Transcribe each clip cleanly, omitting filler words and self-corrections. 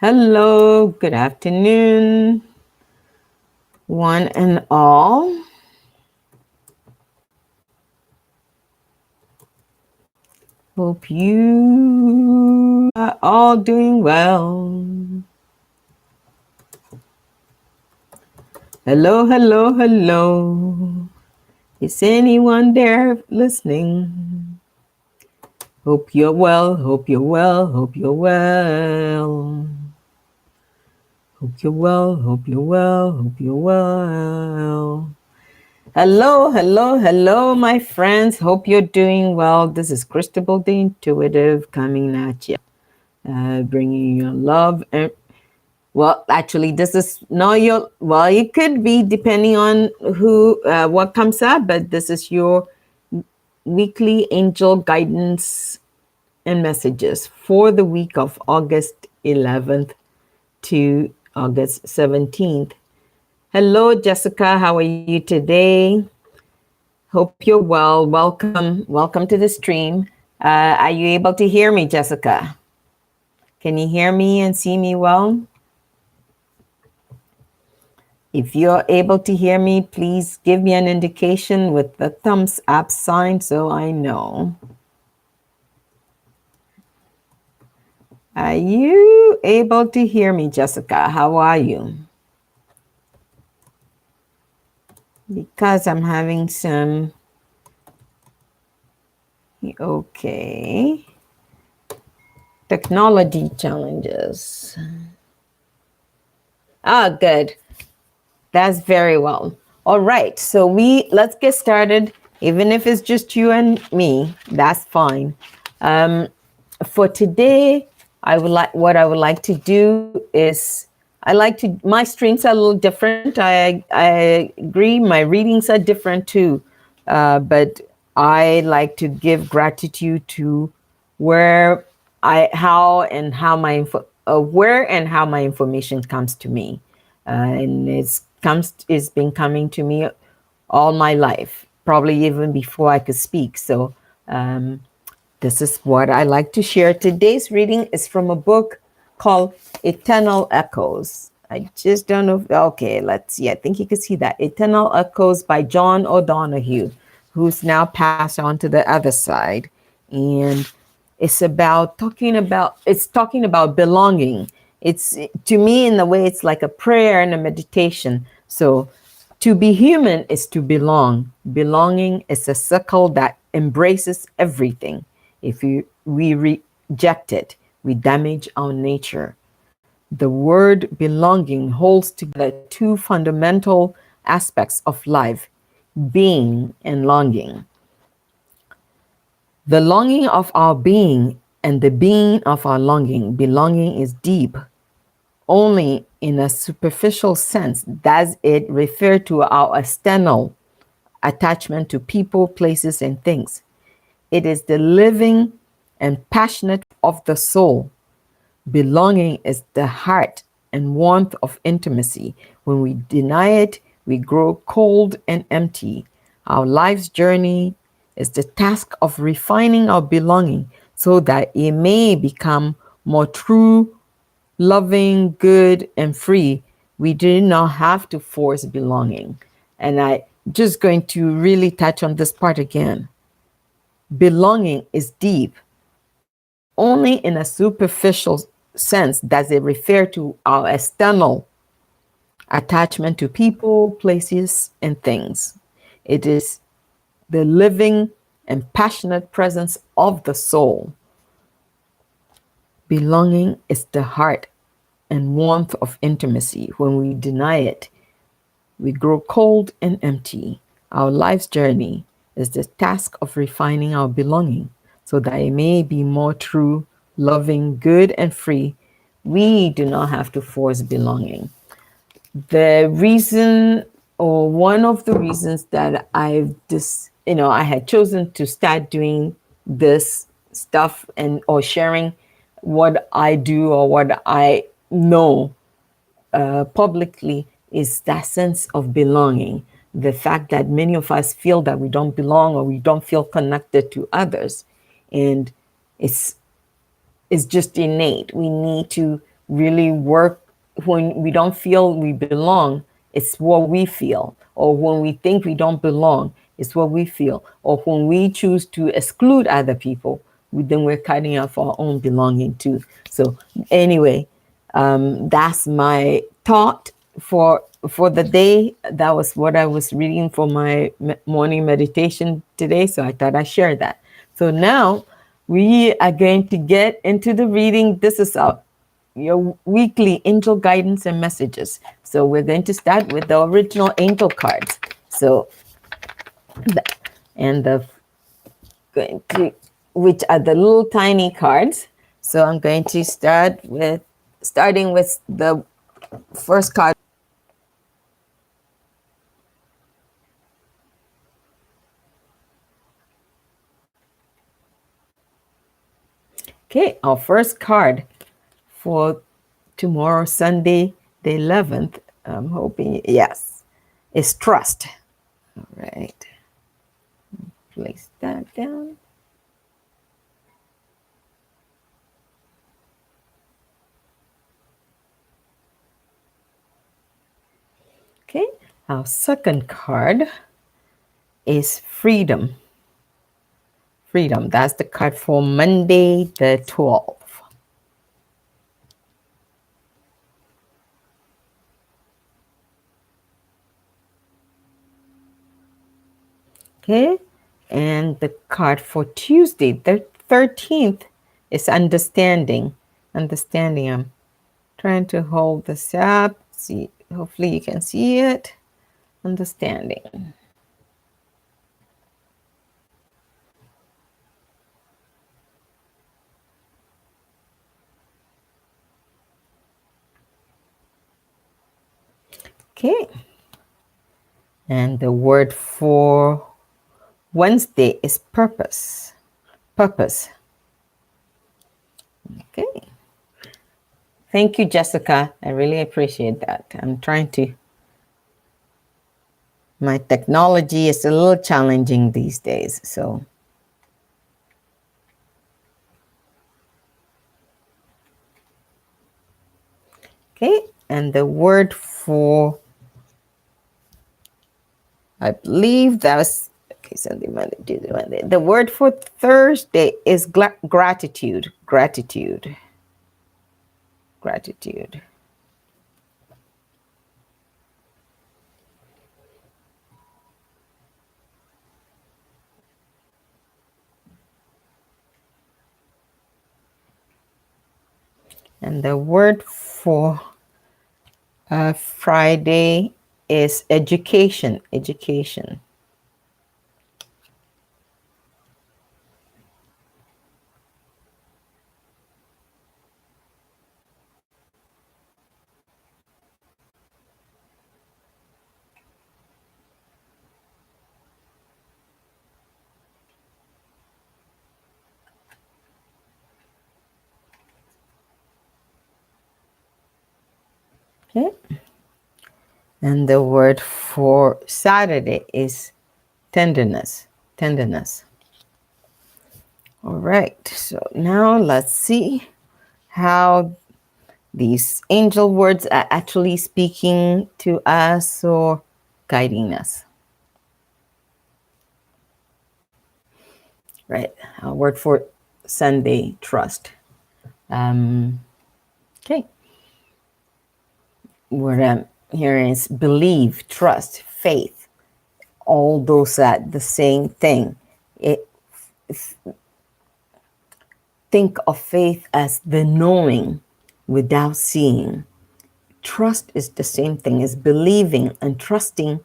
Hello, good afternoon, one and all. Hope you are all doing well. Hello, hello, hello. Is anyone there listening? Hope you're well, hope you're well, hope you're well. Hope you're well, hope you're well, hope you're well. Hello, hello, hello, my friends. Hope you're doing well. This is Christabel the Intuitive coming at you, bringing you love. And well, actually, this is not your. Well, it could be depending on what comes up, but this is your weekly angel guidance and messages for the week of August 11th to August 17th. Hello, Jessica. How are you today? Hope you're well. Welcome to the stream. Are you able to hear me, Jessica? Can you hear me and see me well? If you're able to hear me, please give me an indication with the thumbs up sign so I know. Are you able to hear me, Jessica? How are you? Because I'm having some, okay, technology challenges. Ah, good. That's very well. All right, so let's get started. Even if it's just you and me, that's fine. For today, what I would like to do is my streams are a little different. I agree, my readings are different too, but I like to give gratitude to where where and how my information comes to me, and it's been coming to me all my life, probably even before I could speak. So this is what I like to share. Today's reading is from a book called Eternal Echoes. I just don't know. Okay, let's see. I think you can see that. Eternal Echoes by John O'Donohue, who's now passed on to the other side. And it's talking about belonging. It's, to me, in a way, it's like a prayer and a meditation. So to be human is to belong. Belonging is a circle that embraces everything. If we reject it, we damage our nature. The word belonging holds together two fundamental aspects of life: being and longing. The longing of our being and the being of our longing. Belonging is deep. Only in a superficial sense does it refer to our external attachment to people, places, and things. It is the living and passionate of the soul. Belonging is the heart and warmth of intimacy. When we deny it, we grow cold and empty. Our life's journey is the task of refining our belonging so that it may become more true, loving, good, and free. We do not have to force belonging. And I just going to really touch on this part again. Belonging is deep. Only in a superficial sense does it refer to our external attachment to people, places, and things. It is the living and passionate presence of the soul. Belonging is the heart and warmth of intimacy. When we deny it, we grow cold and empty. Our life's journey is the task of refining our belonging so that it may be more true, loving, good, and free. We do not have to force belonging. The reason, or one of the reasons that I had chosen to start doing this stuff or sharing what I do or what I know publicly is that sense of belonging. The fact that many of us feel that we don't belong or we don't feel connected to others. And it's just innate. We need to really work, when we don't feel we belong, it's what we feel. Or when we think we don't belong, it's what we feel. Or when we choose to exclude other people, then we're cutting off our own belonging too. So anyway, that's my thought for the day. That was what I was reading for my morning meditation today. So I thought I'd share that. So now we are going to get into the reading. This is your weekly angel guidance and messages. So we're going to start with the original angel cards. So, and the going to, which are the little tiny cards. So I'm going to starting with the first card. Okay, our first card for tomorrow, Sunday, the 11th. I'm hoping, yes, is trust. All right. Place that down. Okay, our second card is freedom. Freedom, that's the card for Monday the 12th. Okay, and the card for Tuesday the 13th is understanding. Understanding, I'm trying to hold this up. See, hopefully you can see it. Understanding. Okay. And the word for Wednesday is purpose. Purpose. Okay. Thank you, Jessica. I really appreciate that. I'm trying to. My technology is a little challenging these days, so. Okay, and the word for, I believe that was, okay, Sunday, Monday, Tuesday, Wednesday. The word for Thursday is gratitude. Gratitude. Gratitude. And the word for Friday is education. Education. Okay. And the word for Saturday is tenderness. Tenderness. All right. So now let's see how these angel words are actually speaking to us or guiding us. Right. Our word for Sunday, trust. Okay. What I'm hearing is believe, trust, faith. All those are the same thing. Think of faith as the knowing without seeing. Trust is the same thing as believing and trusting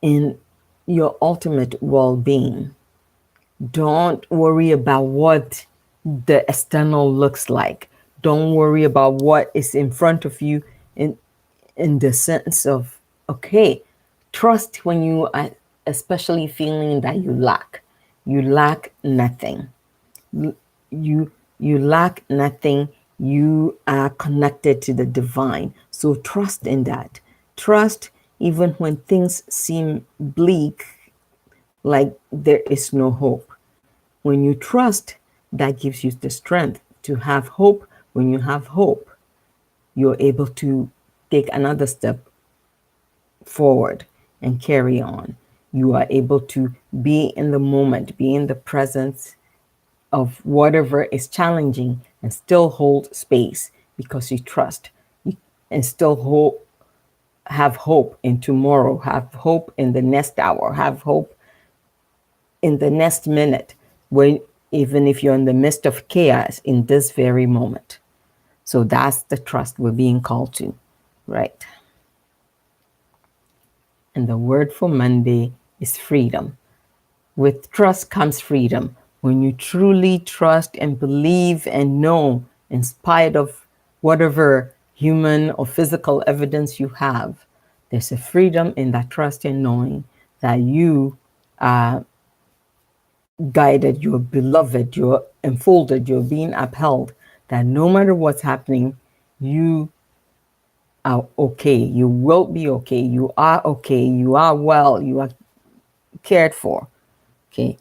in your ultimate well-being. Don't worry about what the external looks like. Don't worry about what is in front of you in the sense of, okay, trust when you are especially feeling that you lack. You lack nothing. You lack nothing. You are connected to the divine. So trust in that. Trust even when things seem bleak, like there is no hope. When you trust, that gives you the strength to have hope When you have hope, you're able to take another step forward and carry on. You are able to be in the moment, be in the presence of whatever is challenging and still hold space because you trust and still have hope in tomorrow, have hope in the next hour, have hope in the next minute, when even if you're in the midst of chaos in this very moment. So that's the trust we're being called to, right? And the word for Monday is freedom. With trust comes freedom. When you truly trust and believe and know, in spite of whatever human or physical evidence you have, there's a freedom in that trust and knowing that you are guided, you're beloved, you're enfolded, you're being upheld, that no matter what's happening, you are okay. You will be okay. You are okay. You are well. You are cared for. Okay.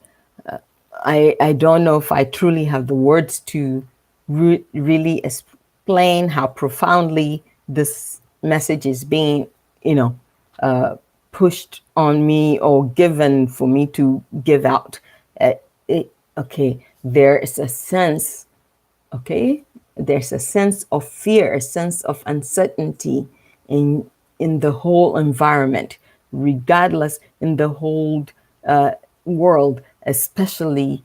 I don't know if I truly have the words to really explain how profoundly this message is being, you know, pushed on me or given for me to give out. Okay, there is a sense, okay, there's a sense of fear, a sense of uncertainty in the whole environment, regardless in the whole world, especially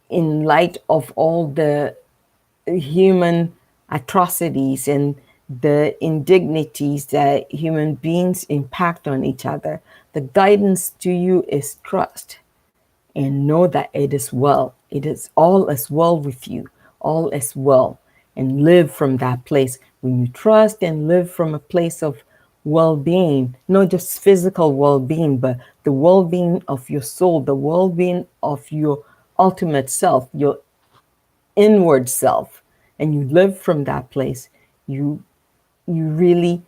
in light of all the human atrocities and the indignities that human beings impact on each other. The guidance to you is trust and know that it is well. It is all as well with you, all as well. And live from that place. When you trust and live from a place of well being, not just physical well being, but the well being of your soul, the well being of your ultimate self, your inward self, and you live from that place, you really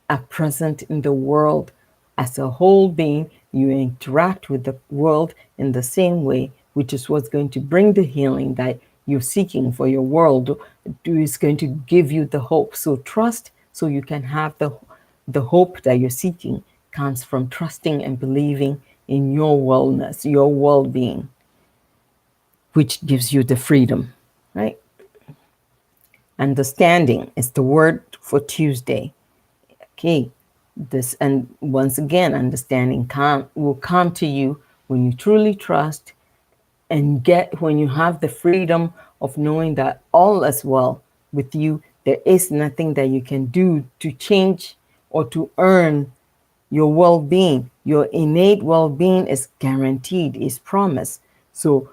are present in the world as a whole being. You interact with the world in the same way, which is what's going to bring the healing that you're seeking for your world. Is going to give you the hope. So trust, so you can have the hope that you're seeking, comes from trusting and believing in your wellness, your well-being, which gives you the freedom, right? Understanding is the word for Tuesday. Okay, this, and once again, understanding will come to you when you truly trust and when you have the freedom of knowing that all is well with you. There is nothing that you can do to change or to earn your well-being. Your innate well-being is guaranteed, is promised. So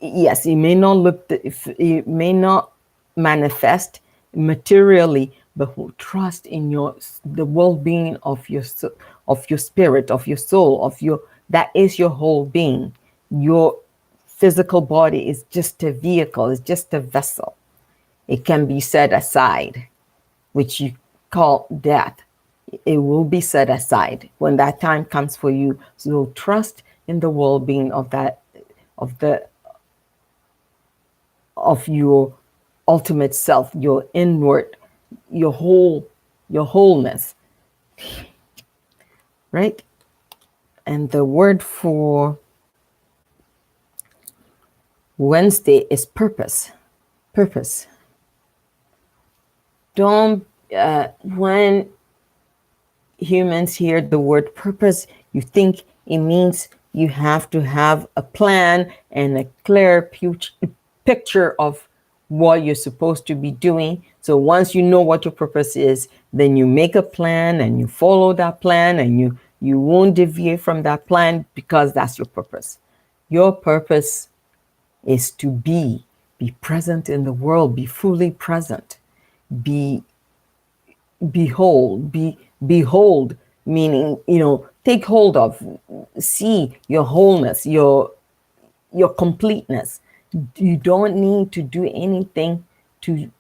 yes, it may not it may not manifest materially, but trust in the well-being of your spirit, of your soul, of your that is your whole being. Your physical body is just a vehicle, it's just a vessel. It can be set aside, which you call death. It will be set aside when that time comes for you. So trust in the well-being of that, of your ultimate self, your inward, your wholeness, right? And the word for Wednesday is purpose. Purpose. Don't, when humans hear the word purpose, you think it means you have to have a plan and a clear picture of what you're supposed to be doing. So once you know what your purpose is, then you make a plan and you follow that plan, and you won't deviate from that plan because that's your purpose. Your purpose is to be present in the world, be fully present, be behold, meaning, take hold of, see your wholeness, your completeness. You don't need to do anything to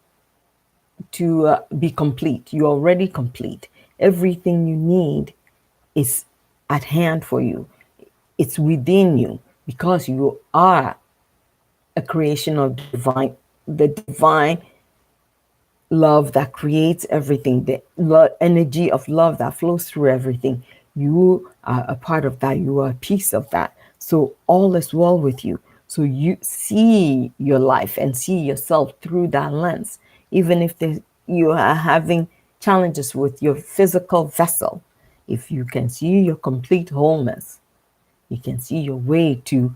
be complete. You're already complete. Everything you need is at hand for you. It's within you, because you are a creation of the divine love that creates everything, the energy of love that flows through everything. You are a part of that. You are a piece of that. So all is well with you. So you see your life and see yourself through that lens. Even if you are having challenges with your physical vessel, if you can see your complete wholeness, you can see your way to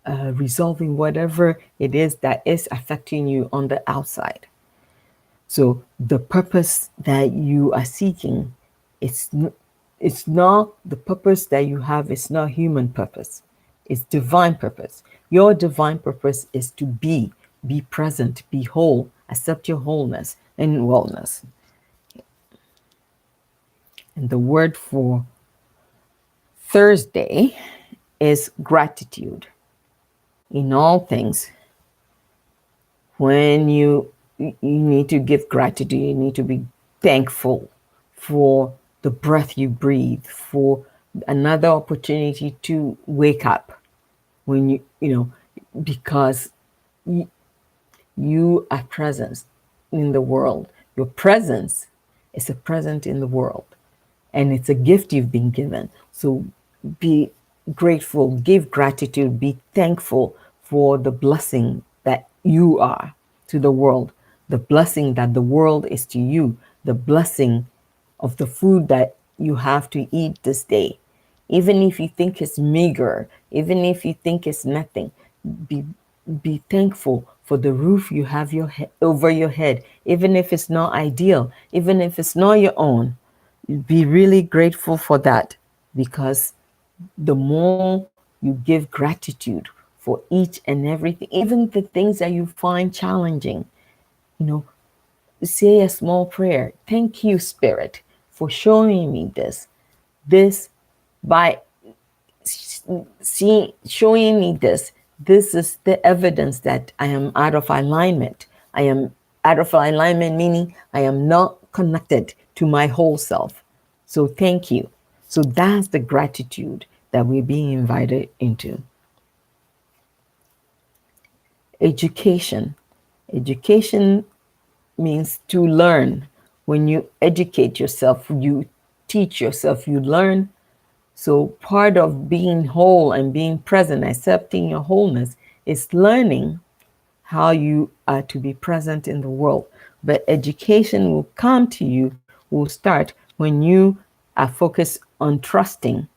resolving whatever it is that is affecting you on the outside. So the purpose that you are seeking, it's it's not the purpose that you have. It's not human purpose. It's divine purpose. Your divine purpose is to be present, be whole, accept your wholeness and wellness. And the word for Thursday is gratitude. In all things, when you need to give gratitude, you need to be thankful for the breath you breathe, for another opportunity to wake up. When because you are present in the world. Your presence is a present in the world, and it's a gift you've been given. So be grateful, give gratitude, be thankful for the blessing that you are to the world, the blessing that the world is to you, the blessing of the food that you have to eat this day. Even if you think it's meager, even if you think it's nothing, be be thankful for the roof you have over your head, even if it's not ideal, even if it's not your own. Be really grateful for that, because the more you give gratitude for each and everything, even the things that you find challenging, you know, say a small prayer. Thank you, Spirit, for showing me this by showing me this. This is the evidence that I am out of alignment. I am out of alignment, meaning I am not connected to my whole self. So thank you. So that's the gratitude that we're being invited into. Education. Education means to learn. When you educate yourself, you teach yourself, you learn. So part of being whole and being present, accepting your wholeness, is learning how you are to be present in the world. But education will come to you, will start when you are focused on trusting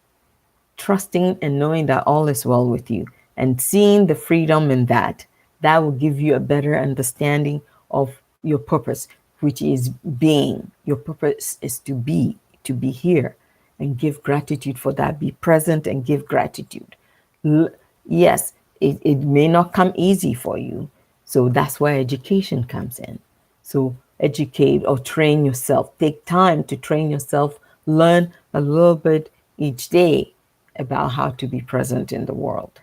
and knowing that all is well with you, and seeing the freedom in that. That will give you a better understanding of your purpose, which is being. Your purpose is to be here, and give gratitude for that. Be present and give gratitude. Yes, it may not come easy for you. So that's where education comes in. So educate or train yourself. Take time to train yourself. Learn a little bit each day about how to be present in the world.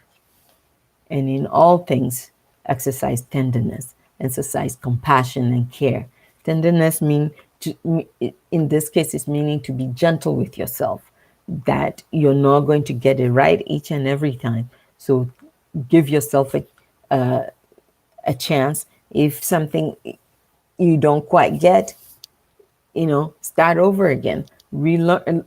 And in all things, exercise tenderness, exercise compassion and care. Tenderness in this case, is meaning to be gentle with yourself, that you're not going to get it right each and every time. So give yourself a chance. If something you don't quite get, start over again. Relearn.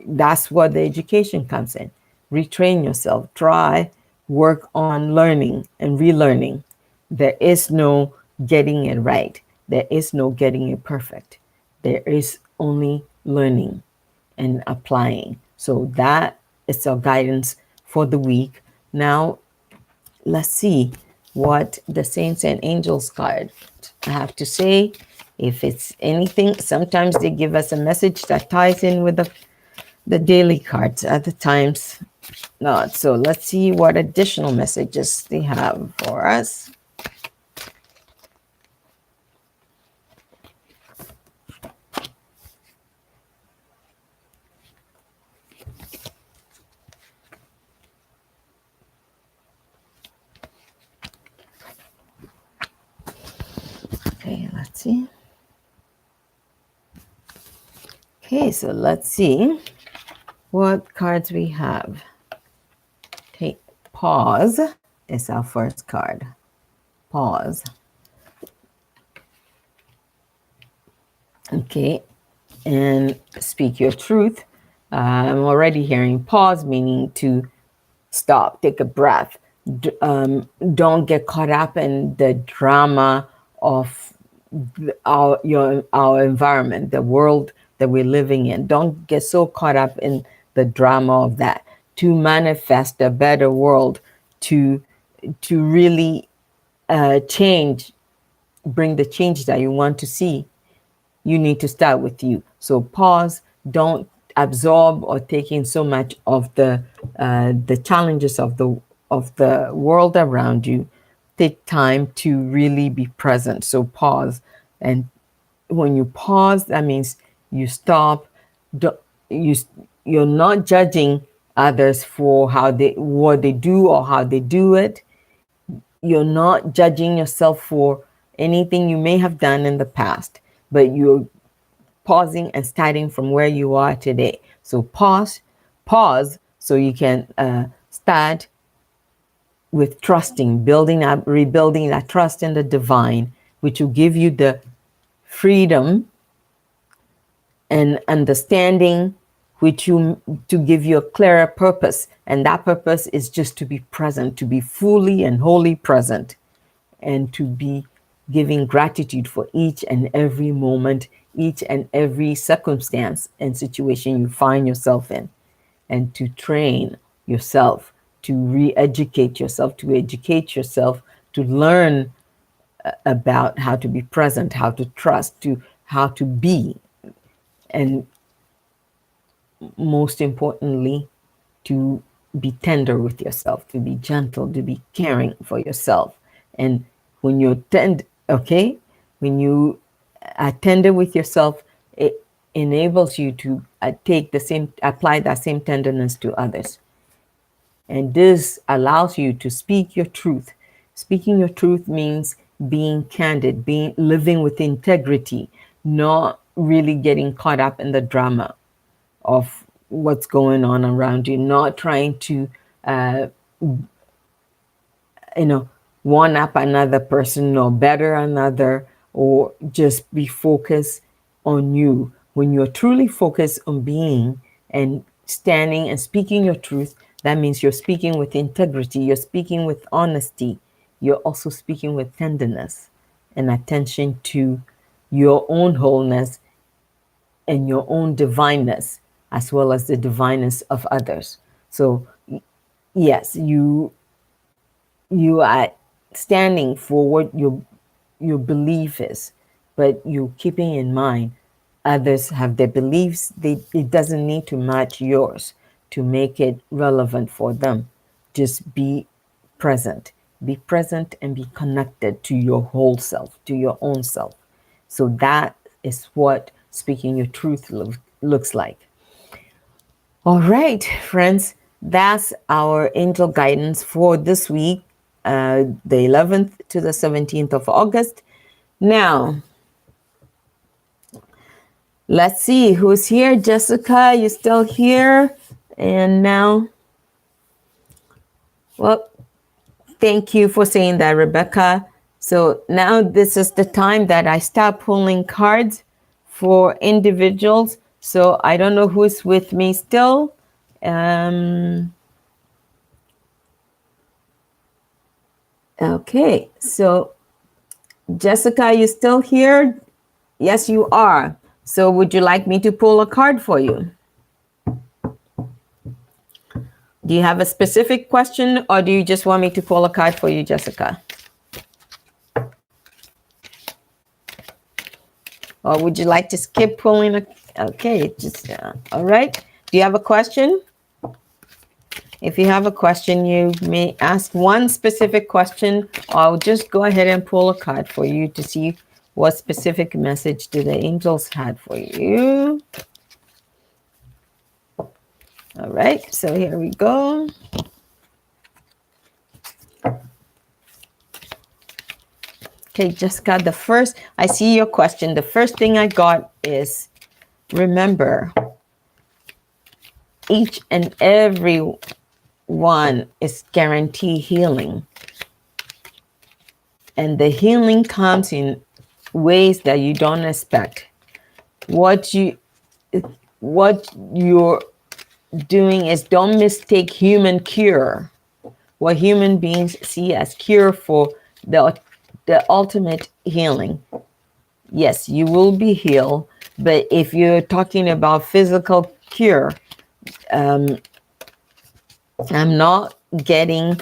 That's where the education comes in. Retrain yourself. Try, work on learning and relearning. There is no getting it right. There is no getting it perfect. There is only learning and applying. So that is our guidance for the week. Now, let's see what the Saints and Angels card have to say. If it's anything, sometimes they give us a message that ties in with the daily cards, other times not. So let's see what additional messages they have for us. Okay, let's see. Okay, so let's see what cards we have. Take pause is our first card. Pause. Okay, and speak your truth. I'm already hearing pause, meaning to stop, take a breath. Don't get caught up in the drama of our environment, the world that we're living in. Don't get so caught up in the drama of that. To manifest a better world, to really change, bring the change that you want to see, you need to start with you. So pause. Don't absorb or take in so much of the challenges of the world around you. Take time to really be present. So pause, and when you pause, that means you stop. You you're not judging others for what they do or how they do it. You're not judging yourself for anything you may have done in the past, but you're pausing and starting from where you are today. So pause so you can start with trusting, building up, rebuilding that trust in the divine, which will give you the freedom and understanding, which you to give you a clearer purpose. And that purpose is just to be present, to be fully and wholly present, and to be giving gratitude for each and every moment, each and every circumstance and situation you find yourself in, and to train yourself, to re-educate yourself, to educate yourself, to learn about how to be present, how to trust, to how to be, and most importantly, to be tender with yourself, to be gentle, to be caring for yourself. And when you're when you are tender with yourself, it enables you to apply that same tenderness to others. And this allows you to speak your truth. Speaking your truth means being candid, living with integrity, not really getting caught up in the drama of what's going on around you, not trying to uh, one up another person or better another, or just be focused on you. When you're truly focused on being and standing and speaking your truth, that means you're speaking with integrity, you're speaking with honesty, you're also speaking with tenderness and attention to your own wholeness and your own divineness, as well as the divineness of others. So yes, you are standing for what your belief is, but you're keeping in mind others have their beliefs. It doesn't need to match yours to make it relevant for them. Just be present. Be present and be connected to your whole self, to your own self. So that is what speaking your truth looks like. All right, friends, that's our angel guidance for this week, the 11th to the 17th of August. Now, let's see who's here. Jessica, you still here? And now, well, thank you for saying that, Rebecca. So now this is the time that I start pulling cards for individuals. So I don't know who's with me still. Okay, so Jessica, are you still here? Yes, you are. So would you like me to pull a card for you? Do you have a specific question, or do you just want me to pull a card for you, Jessica? Or would you like to skip pulling okay, just, all right. Do you have a question? If you have a question, you may ask one specific question. I'll just go ahead and pull a card for you to see what specific message do the angels had for you. All right, so here we go. Okay, Jessica, I see your question. The first thing I got is, remember, each and every one is guaranteed healing. And the healing comes in ways that you don't expect. what you what you're doing is don't mistake human cure, what human beings see as cure for the ultimate healing. Yes, you will be healed, but if you're talking about physical cure, I'm not getting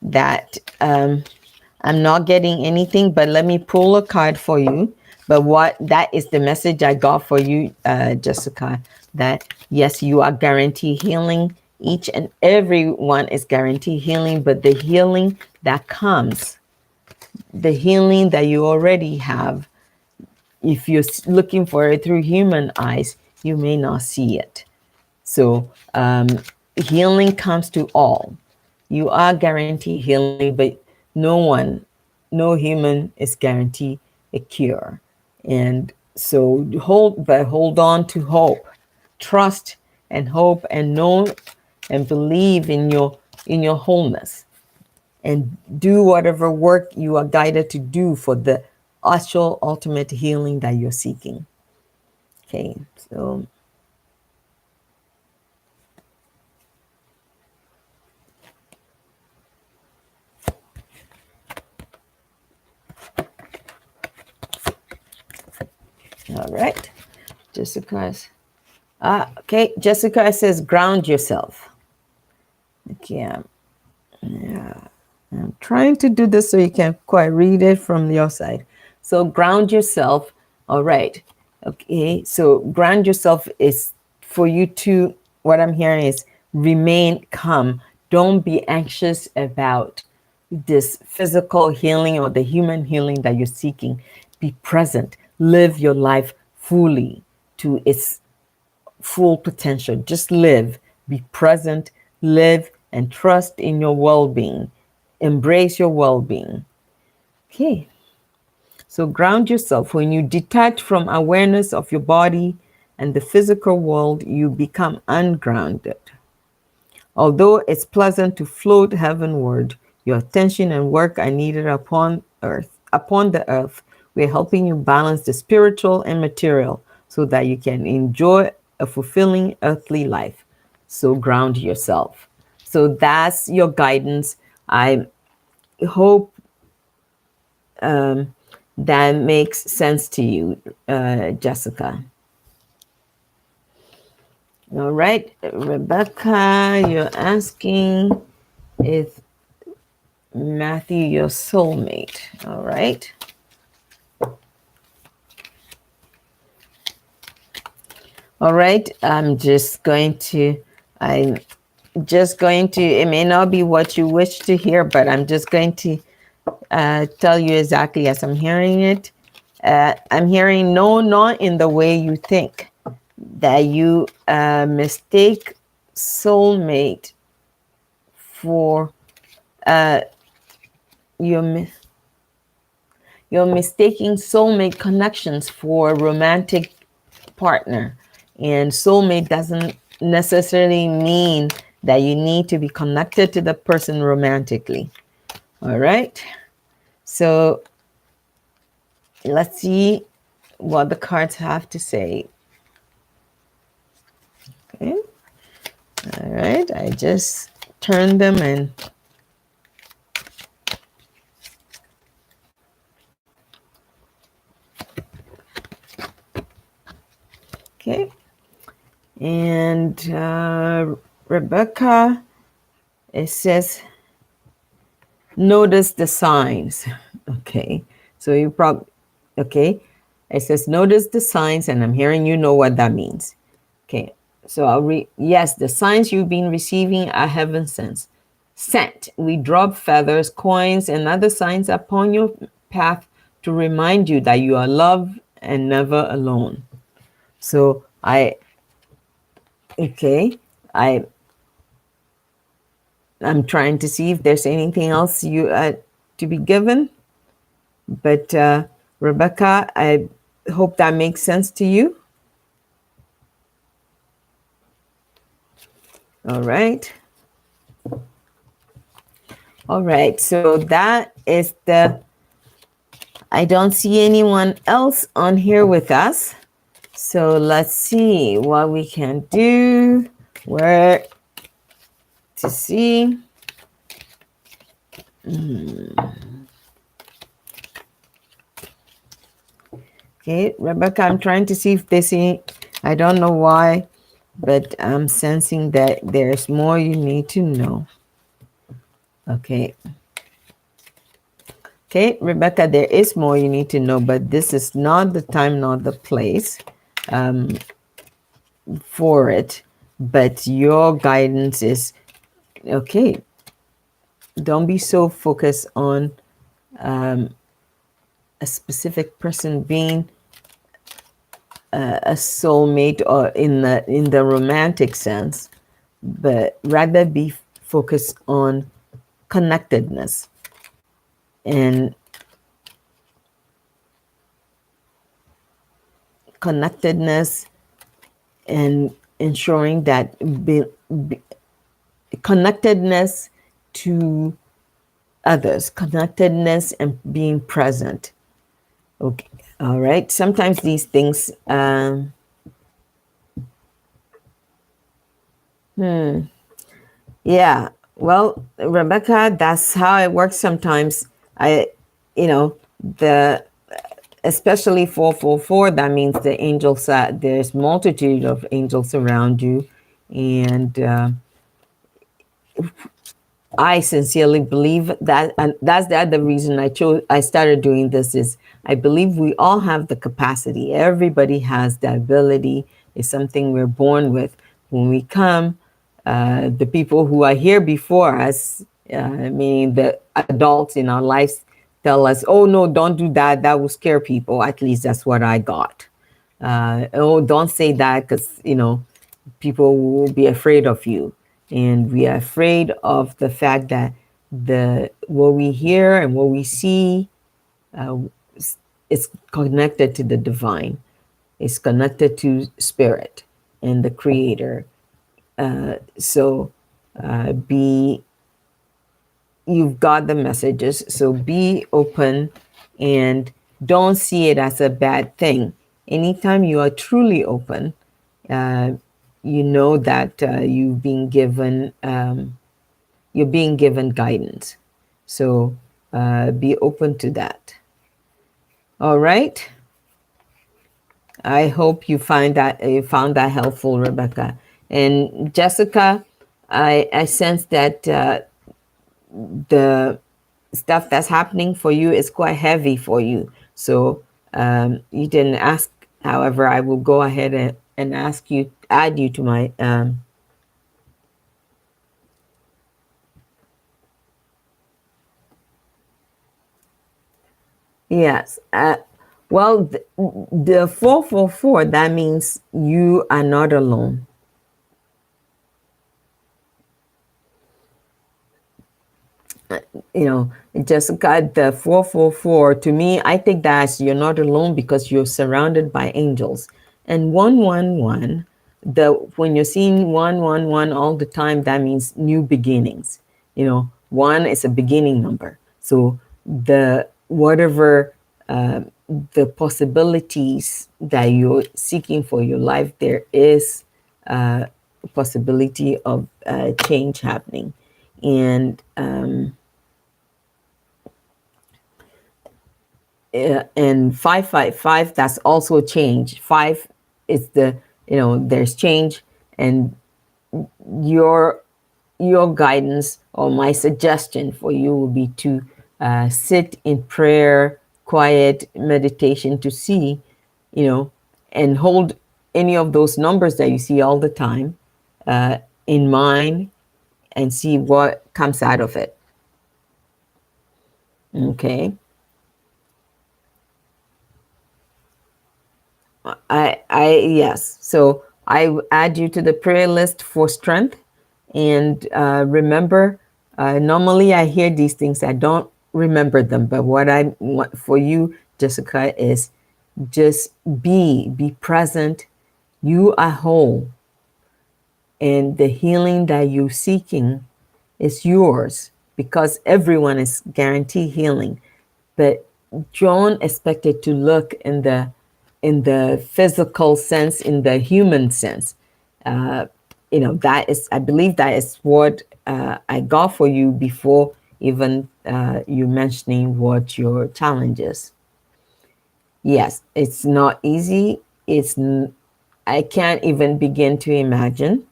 that. I'm not getting anything, but let me pull a card for you. But what that is the message I got for you, Jessica, that yes, you are guaranteed healing. Each and every one is guaranteed healing, but the healing that comes, the healing that you already have, if you're looking for it through human eyes, you may not see it. So healing comes to all. You are guaranteed healing, but no one, no human is guaranteed a cure. And so hold on to hope, trust and hope, and know and believe in your wholeness, and do whatever work you are guided to do for the actual ultimate healing that you're seeking. Okay, so all right, Jessica's. Okay, Jessica says ground yourself. Okay, I'm trying to do this so you can quite read it from your side. So ground yourself. All right. Okay. So ground yourself is for you to, what I'm hearing is remain calm. Don't be anxious about this physical healing or the human healing that you're seeking. Be present. Live your life fully to its full potential. Just live, be present, live, and trust in your well being. Embrace your well being. Okay, so ground yourself. When you detach from awareness of your body and the physical world, you become ungrounded. Although it's pleasant to float heavenward, your attention and work are needed upon the earth. We're helping you balance the spiritual and material so that you can enjoy a fulfilling earthly life. So ground yourself. So that's your guidance. I hope that makes sense to you, Jessica. All right, Rebecca, you're asking if Matthew, your soulmate. All right. All right. I'm just going to, it may not be what you wish to hear, but I'm just going to tell you exactly as I'm hearing it. I'm hearing no, not in the way you think, that you mistake soulmate for your you're mistaking soulmate connections for romantic partner. And soulmate doesn't necessarily mean that you need to be connected to the person romantically. All right. So let's see what the cards have to say. Okay. All right. I just turned them and okay. And Rebecca, it says, notice the signs. Okay. So you probably, okay. It says, notice the signs, and I'm hearing you know what that means. Okay. So I'll read, yes, the signs you've been receiving are heaven sent. We drop feathers, coins, and other signs upon your path to remind you that you are loved and never alone. So okay, I'm trying to see if there's anything else you to be given. But Rebecca, I hope that makes sense to you. All right. All right. So that is I don't see anyone else on here with us. So let's see what we can do. Where to see. Okay, Rebecca, I'm trying to see if they see. I don't know why, but I'm sensing that there's more you need to know. Okay. Okay, Rebecca, there is more you need to know, but this is not the time, not the place for it. But your guidance is okay. Don't be so focused on a specific person being a soulmate or in the romantic sense, but rather be focused on connectedness and connectedness and ensuring that connectedness to others, connectedness and being present. Okay, all right. Sometimes these things, yeah. Well, Rebecca, that's how it works sometimes. You know, the especially 444. That means the angels. There's multitude of angels around you, and I sincerely believe that, and that's the other reason I started doing this is I believe we all have the capacity. Everybody has the ability. It's something we're born with. When we come, the people who are here before us, meaning the adults in our lives, tell us, "Oh no, don't do that. That will scare people." At least that's what I got. Oh, don't say that because people will be afraid of you, and we are afraid of the fact that the what we hear and what we see uh, is connected to the divine. It's connected to spirit and the creator. So be you've got the messages, so be open and don't see it as a bad thing. Anytime you are truly open, uh, you know that you're being given guidance. So be open to that. All right. I hope you found that helpful, Rebecca. And Jessica, I sense that the stuff that's happening for you is quite heavy for you. So you didn't ask. However, I will go ahead and add you to my yes. Well, the 444, that means you are not alone. Jessica, the 444, to me, I think that you're not alone because you're surrounded by angels. And 111, when you're seeing 111 all the time, that means new beginnings. One is a beginning number. So the whatever the possibilities that you're seeking for your life, there is a possibility of change happening. And 555, that's also change. Five is there's change, and your guidance or my suggestion for you will be to sit in prayer, quiet meditation to see, and hold any of those numbers that you see all the time in mind and see what comes out of it. Okay. Yes. So I add you to the prayer list for strength. And remember, normally I hear these things, I don't remember them. But what I want for you, Jessica, is just be present. You are whole. And the healing that you're seeking is yours because everyone is guaranteed healing. But don't expect it to look in the in the physical sense, in the human sense. That is, I believe that is what I got for you before even you mentioning what your challenge is. Yes, it's not easy. I can't even begin to imagine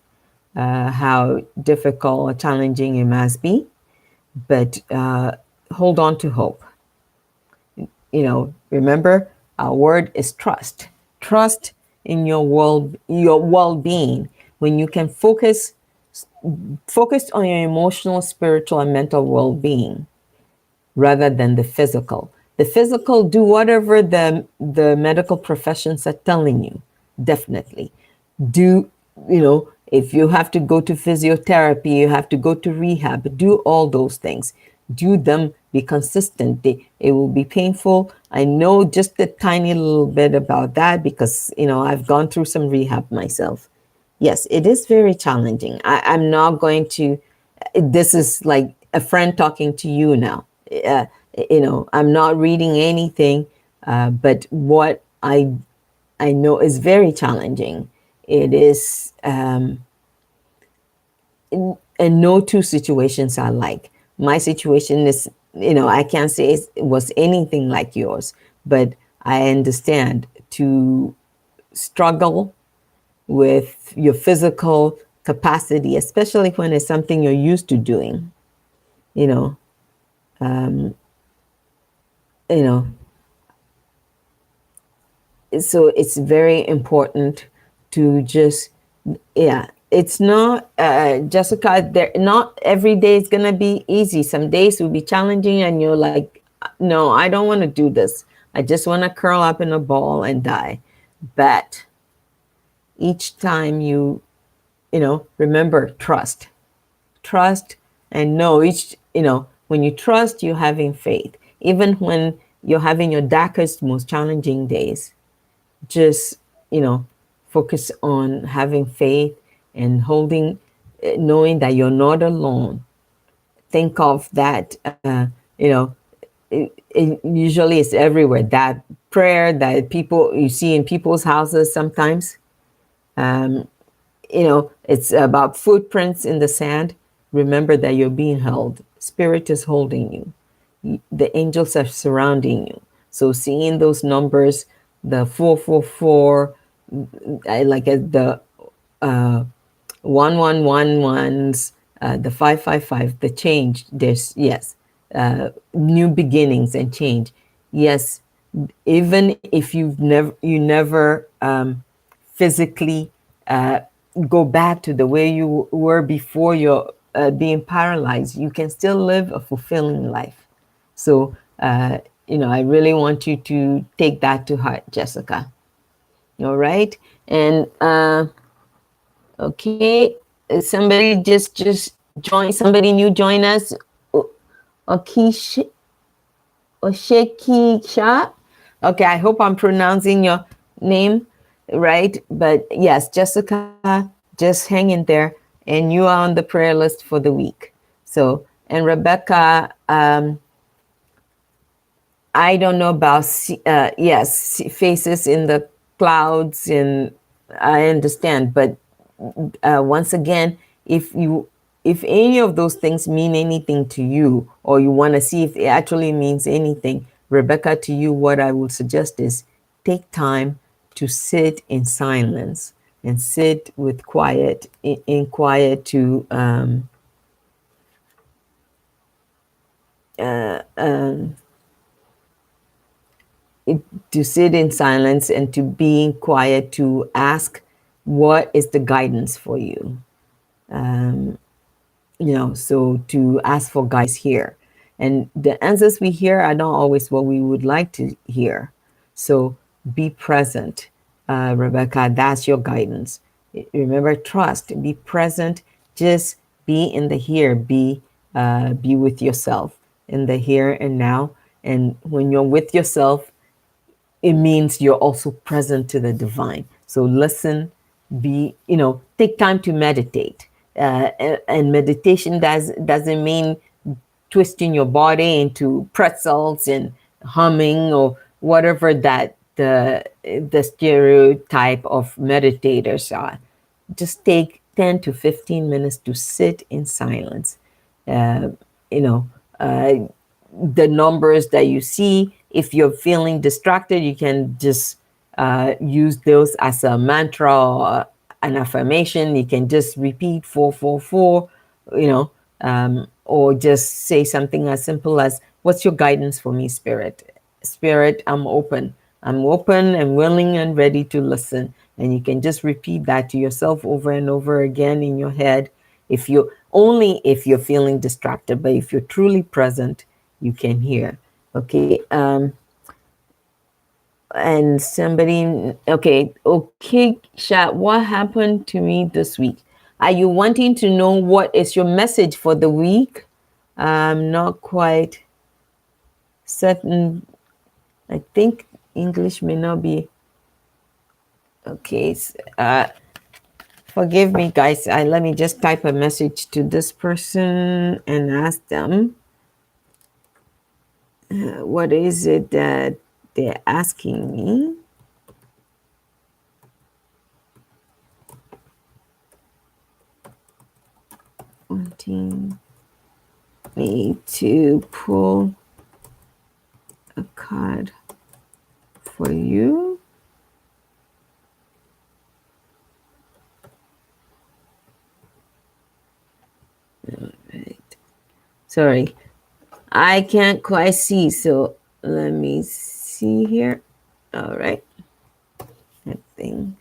how difficult or challenging it must be. But hold on to hope. Remember, our word is trust. Trust in your well-being. When you can focus on your emotional, spiritual, and mental well-being rather than the physical. The physical, do whatever the medical professions are telling you. Definitely. Do, if you have to go to physiotherapy, you have to go to rehab, do all those things. Do them, be consistent. It will be painful. I know just a tiny little bit about that because, I've gone through some rehab myself. Yes, it is very challenging. I'm not going to, this is like a friend talking to you now. Uh, I'm not reading anything, but what I know is very challenging. It is, and no two situations are like. My situation is, I can't say it was anything like yours, but I understand to struggle with your physical capacity, especially when it's something you're used to doing, you know, um, you know, so it's very important to just, yeah, it's not, Jessica, there, not every day is going to be easy. Some days will be challenging and you're like, no, I don't want to do this. I just want to curl up in a ball and die. But each time remember, trust and know when you trust, you're having faith. Even when you're having your darkest, most challenging days, just focus on having faith and knowing that you're not alone. Think of that, it usually it's everywhere, that prayer that people you see in people's houses sometimes. It's about footprints in the sand. Remember that you're being held. Spirit is holding you. The angels are surrounding you. So seeing those numbers, the 444, the 1111s, the 555, the change. There's, yes, new beginnings and change. Yes, even if you never physically go back to the way you were before you're being paralyzed, you can still live a fulfilling life. So, I really want you to take that to heart, Jessica. All right. And okay, somebody just join. Somebody new join us. Oshekisha. Okay, I hope I'm pronouncing your name right. But yes, Jessica, just hang in there, and you are on the prayer list for the week. So, and Rebecca, I don't know about yes, faces in the clouds, and I understand. But once again, if any of those things mean anything to you, or you want to see if it actually means anything, Rebecca, to you, what I would suggest is take time to sit in silence and sit with quiet, in quiet to to sit in silence and to being quiet to ask what is the guidance for you. So to ask for guidance here. And the answers we hear are not always what we would like to hear. So be present, Rebecca, that's your guidance. Remember, trust, be present, just be in the here, be with yourself in the here and now. And when you're with yourself, it means you're also present to the divine. So listen, take time to meditate. And meditation doesn't mean twisting your body into pretzels and humming or whatever that the stereotype of meditators are. Just take 10 to 15 minutes to sit in silence. Uh, you know, uh, the numbers that you see, if you're feeling distracted, you can just use those as a mantra or an affirmation. You can just repeat 444, or just say something as simple as, "What's your guidance for me, Spirit? Spirit, I'm open. I'm open and willing and ready to listen." And you can just repeat that to yourself over and over again in your head. If you're feeling distracted, but if you're truly present, you can hear. Okay. And somebody, okay, Sha, what happened to me this week? Are you wanting to know what is your message for the week? I'm not quite certain. I think English may not be okay. Forgive me, guys. Let me just type a message to this person and ask them what is it that they're asking me. Wanting me to pull a card for you. All right. Sorry, I can't quite see, so let me see here. All right. I think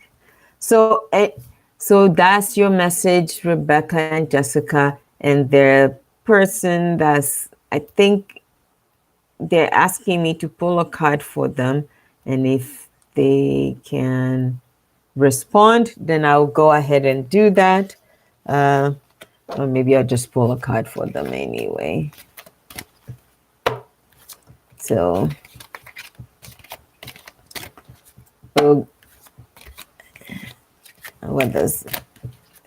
so. So that's your message, Rebecca and Jessica, and the person that's, I think they're asking me to pull a card for them, and if they can respond, then I'll go ahead and do that. Or maybe I'll just pull a card for them anyway. So, what does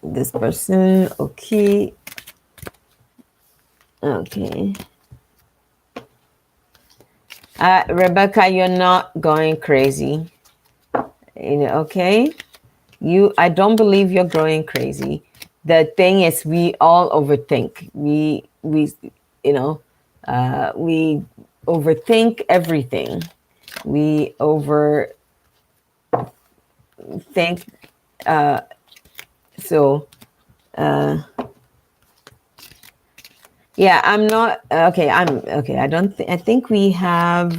this person? Okay. Rebecca, you're not going crazy. Okay? I don't believe you're going crazy. The thing is, we all overthink. We overthink everything. We overthink. Yeah, I'm not okay. I'm okay. I think we have.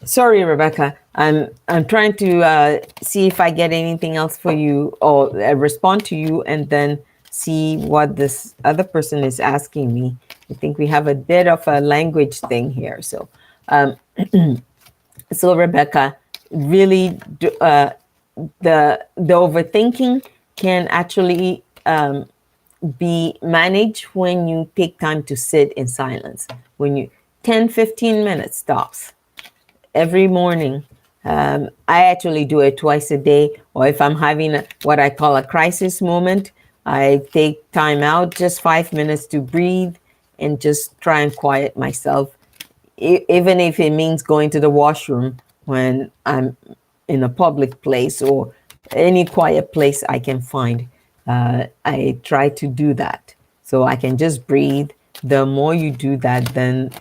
Sorry, Rebecca. I'm trying to see if I get anything else for you, or respond to you, and then see what this other person is asking me. I think we have a bit of a language thing here. So, so Rebecca, really, the overthinking can actually be managed when you take time to sit in silence. When you 10-15 minutes stops every morning. I actually do it twice a day, or if I'm having what I call a crisis moment, I take time out, just 5 minutes to breathe and just try and quiet myself, even if it means going to the washroom when I'm in a public place or any quiet place I can find. I try to do that so I can just breathe. The more you do that, then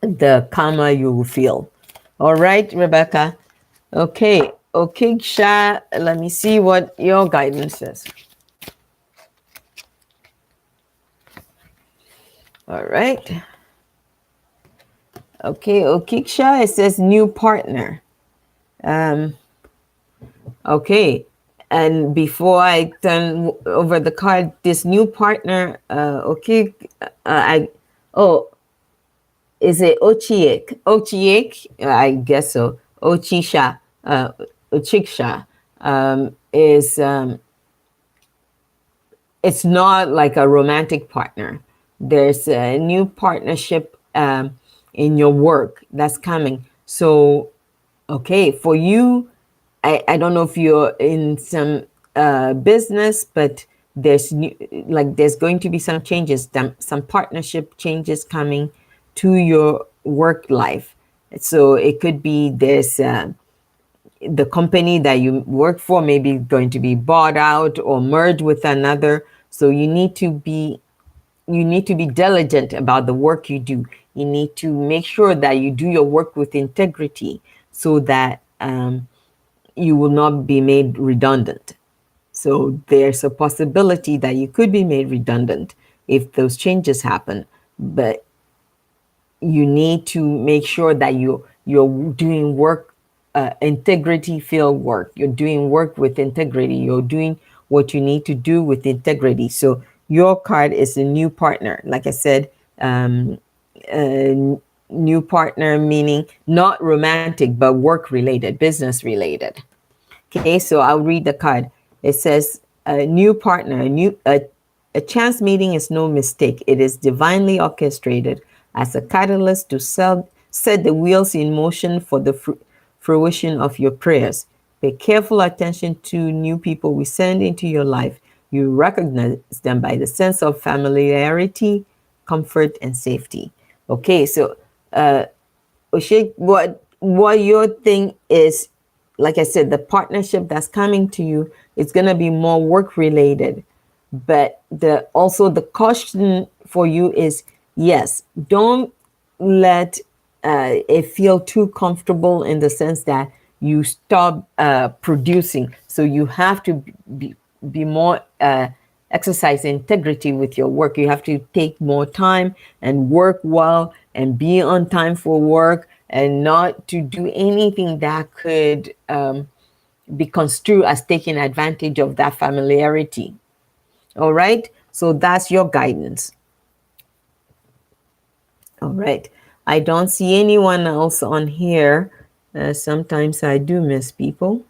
the calmer you will feel. All right, Rebecca. Okay, Sha, let me see what your guidance is. All right. Okay, Sha, it says new partner. Okay, and before I turn over the card, this new partner, is it Ochiek? Ochiek, I guess so. Ochisha, Ochiksha, is it's not like a romantic partner. There's a new partnership in your work that's coming. So, okay, for you, I don't know if you're in some business, but there's going to be some changes, some partnership changes coming. to your work life. So it could be this the company that you work for may be going to be bought out or merged with another. So you need to be diligent about the work you do. You need to make sure that you do your work with integrity so that you will not be made redundant. So there's a possibility that you could be made redundant if those changes happen. But you need to make sure that you're doing work, integrity filled work. You're doing work with integrity. You're doing what you need to do with integrity. So your card is a new partner. Like I said, a new partner meaning not romantic but work related, business related. Okay, so I'll read the card. It says a new partner, a chance meeting is no mistake. It is divinely orchestrated as a catalyst to set the wheels in motion for the fruition of your prayers. Pay careful attention to new people we send into your life. You recognize them by the sense of familiarity, comfort, and safety. Okay, so Oshik, what your thing is, like I said, the partnership that's coming to you is going to be more work related. But the caution for you is, yes, don't let it feel too comfortable in the sense that you stop producing. So you have to be more exercise integrity with your work. You have to take more time and work well and be on time for work and not to do anything that could be construed as taking advantage of that familiarity. All right. So that's your guidance. All right. I don't see anyone else on here. Sometimes I do miss people.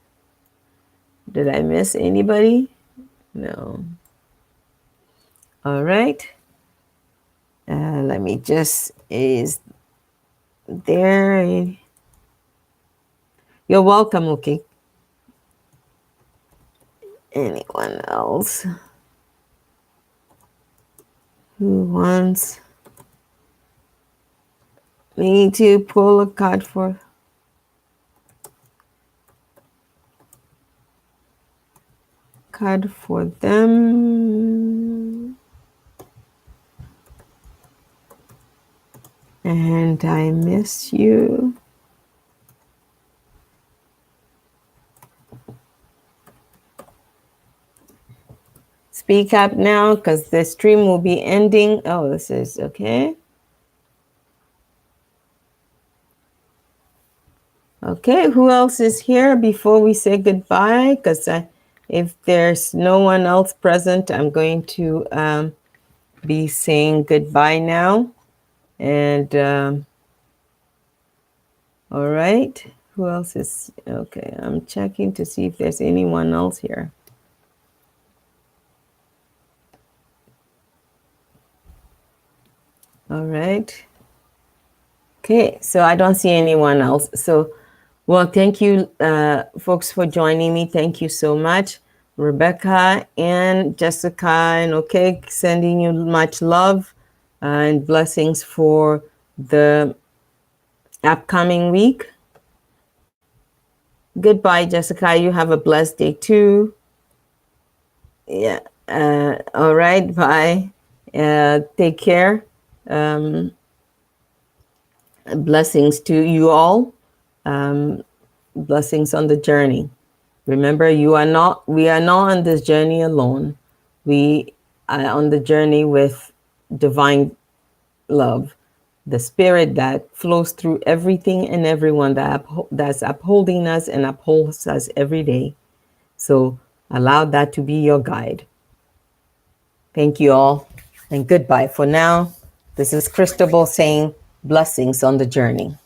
Did I miss anybody? No. All right. Let me just, is there? You're welcome, okay. Anyone else who wants me to pull a card for them? And I miss you. Speak up now because the stream will be ending. Oh, this is okay. Okay, who else is here before we say goodbye? Because if there's no one else present, I'm going to be saying goodbye now. And all right, who else is okay? I'm checking to see if there's anyone else here. All right. Okay, so I don't see anyone else. So, well, thank you, folks, for joining me. Thank you so much. Rebecca and Jessica and okay, sending you much love and blessings for the upcoming week. Goodbye, Jessica. You have a blessed day too. Yeah. All right. Bye. Take care. Blessings to you all. Blessings on the journey. Remember, we are not on this journey alone. We are on the journey with divine love, the spirit that flows through everything and everyone that's upholding us and upholds us every day. So allow that to be your guide. Thank you all, and goodbye for now. This is Christabel saying blessings on the journey.